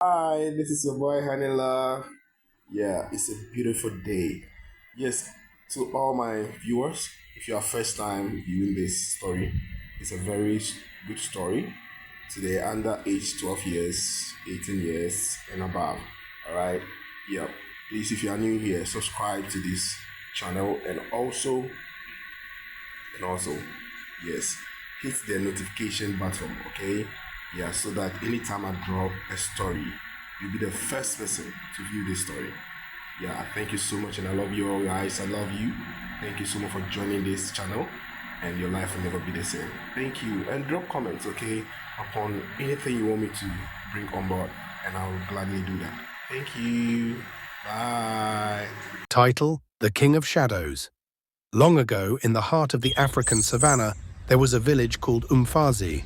Hi, this is your boy Hanila. Yeah, it's a beautiful day. Yes, to all my viewers, if you are first time viewing this story, it's a very good story. Today, under age 12 years, 18 years, and above. Alright? Yeah. Please, if you are new here, subscribe to this channel and also, yes, hit the notification button, okay? Yeah, so that anytime I drop a story, you'll be the first person to view this story. Yeah, thank you so much, and I love you all, guys. I love you. Thank you so much for joining this channel, and your life will never be the same. Thank you, and drop comments, okay, upon anything you want me to bring on board, and I will gladly do that. Thank you. Bye. Title: The King of Shadows. Long ago, in the heart of the African savannah, there was a village called Umfazi.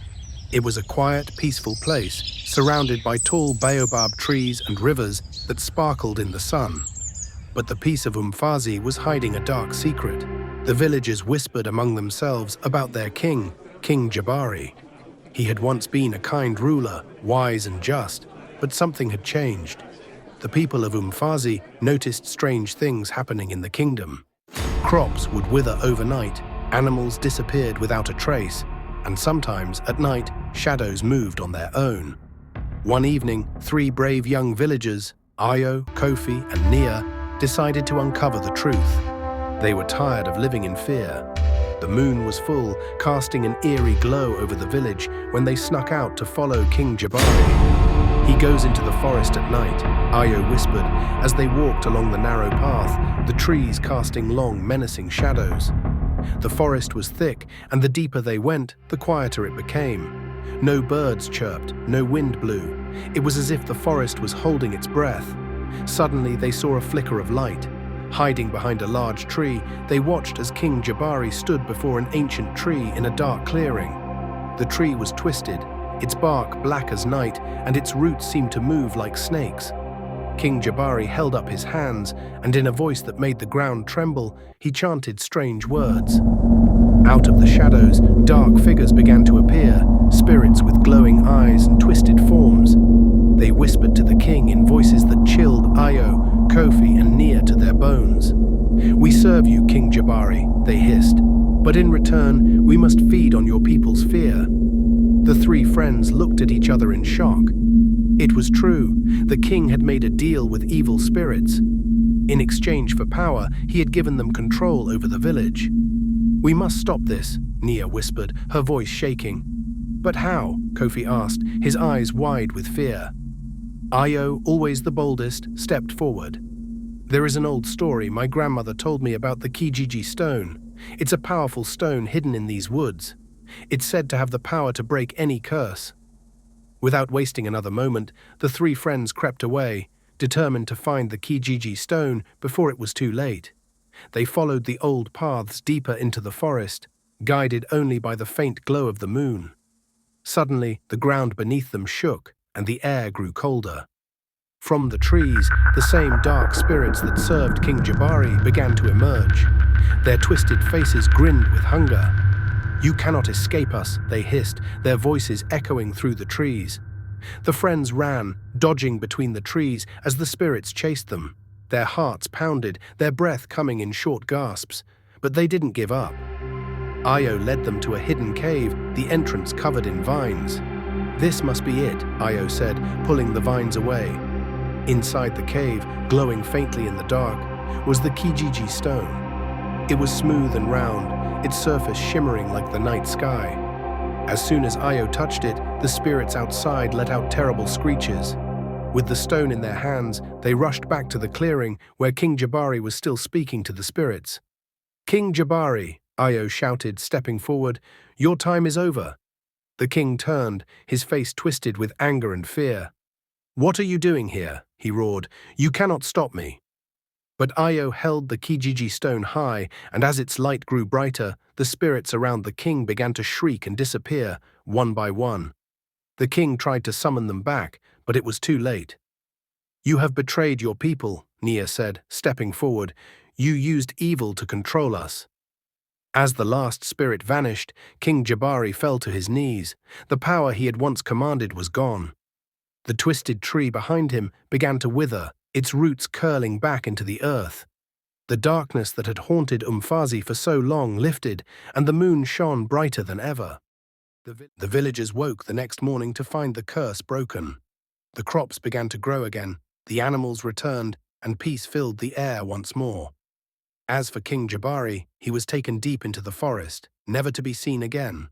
It was a quiet, peaceful place, surrounded by tall baobab trees and rivers that sparkled in the sun. But the peace of Umfazi was hiding a dark secret. The villagers whispered among themselves about their king, King Jabari. He had once been a kind ruler, wise and just, but something had changed. The people of Umfazi noticed strange things happening in the kingdom. Crops would wither overnight, animals disappeared without a trace, and sometimes, at night, shadows moved on their own. One evening, three brave young villagers, Ayo, Kofi, and Nia, decided to uncover the truth. They were tired of living in fear. The moon was full, casting an eerie glow over the village when they snuck out to follow King Jabari. He goes into the forest at night, Ayo whispered, as they walked along the narrow path, the trees casting long, menacing shadows. The forest was thick, and the deeper they went, the quieter it became. No birds chirped, no wind blew. It was as if the forest was holding its breath. Suddenly, they saw a flicker of light. Hiding behind a large tree, they watched as King Jabari stood before an ancient tree in a dark clearing. The tree was twisted, its bark black as night, and its roots seemed to move like snakes. King Jabari held up his hands, and in a voice that made the ground tremble, he chanted strange words. Out of the shadows, dark figures began to appear, spirits with glowing eyes and twisted forms. They whispered to the king in voices that chilled Ayo, Kofi, and Nia to their bones. "We serve you, King Jabari," they hissed, "but in return, we must feed on your people's fear." The three friends looked at each other in shock. It was true, the king had made a deal with evil spirits. In exchange for power, he had given them control over the village. "We must stop this," Nia whispered, her voice shaking. "But how?" Kofi asked, his eyes wide with fear. Ayo, always the boldest, stepped forward. "There is an old story my grandmother told me about the Kijiji Stone. It's a powerful stone hidden in these woods. It's said to have the power to break any curse." Without wasting another moment, the three friends crept away, determined to find the Kijiji Stone before it was too late. They followed the old paths deeper into the forest, guided only by the faint glow of the moon. Suddenly, the ground beneath them shook, and the air grew colder. From the trees, the same dark spirits that served King Jabari began to emerge. Their twisted faces grinned with hunger. "You cannot escape us," they hissed, their voices echoing through the trees. The friends ran, dodging between the trees as the spirits chased them. Their hearts pounded, their breath coming in short gasps. But they didn't give up. Ayo led them to a hidden cave, the entrance covered in vines. "This must be it," Ayo said, pulling the vines away. Inside the cave, glowing faintly in the dark, was the Kijiji Stone. It was smooth and round, its surface shimmering like the night sky. As soon as Ayo touched it, the spirits outside let out terrible screeches. With the stone in their hands, they rushed back to the clearing where King Jabari was still speaking to the spirits. "King Jabari," Ayo shouted, stepping forward, "your time is over." The king turned, his face twisted with anger and fear. "What are you doing here?" he roared. "You cannot stop me." But Ayo held the Kijiji Stone high, and as its light grew brighter, the spirits around the king began to shriek and disappear, one by one. The king tried to summon them back, but it was too late. "You have betrayed your people," Nia said, stepping forward. "You used evil to control us." As the last spirit vanished, King Jabari fell to his knees. The power he had once commanded was gone. The twisted tree behind him began to wither, its roots curling back into the earth. The darkness that had haunted Umfazi for so long lifted, and the moon shone brighter than ever. The villagers woke the next morning to find the curse broken. The crops began to grow again, the animals returned, and peace filled the air once more. As for King Jabari, he was taken deep into the forest, never to be seen again.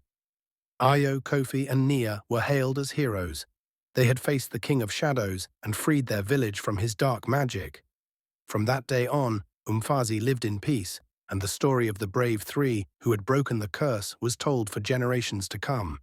Ayo, Kofi, and Nia were hailed as heroes. They had faced the King of Shadows and freed their village from his dark magic. From that day on, Umfazi lived in peace, and the story of the brave three who had broken the curse was told for generations to come.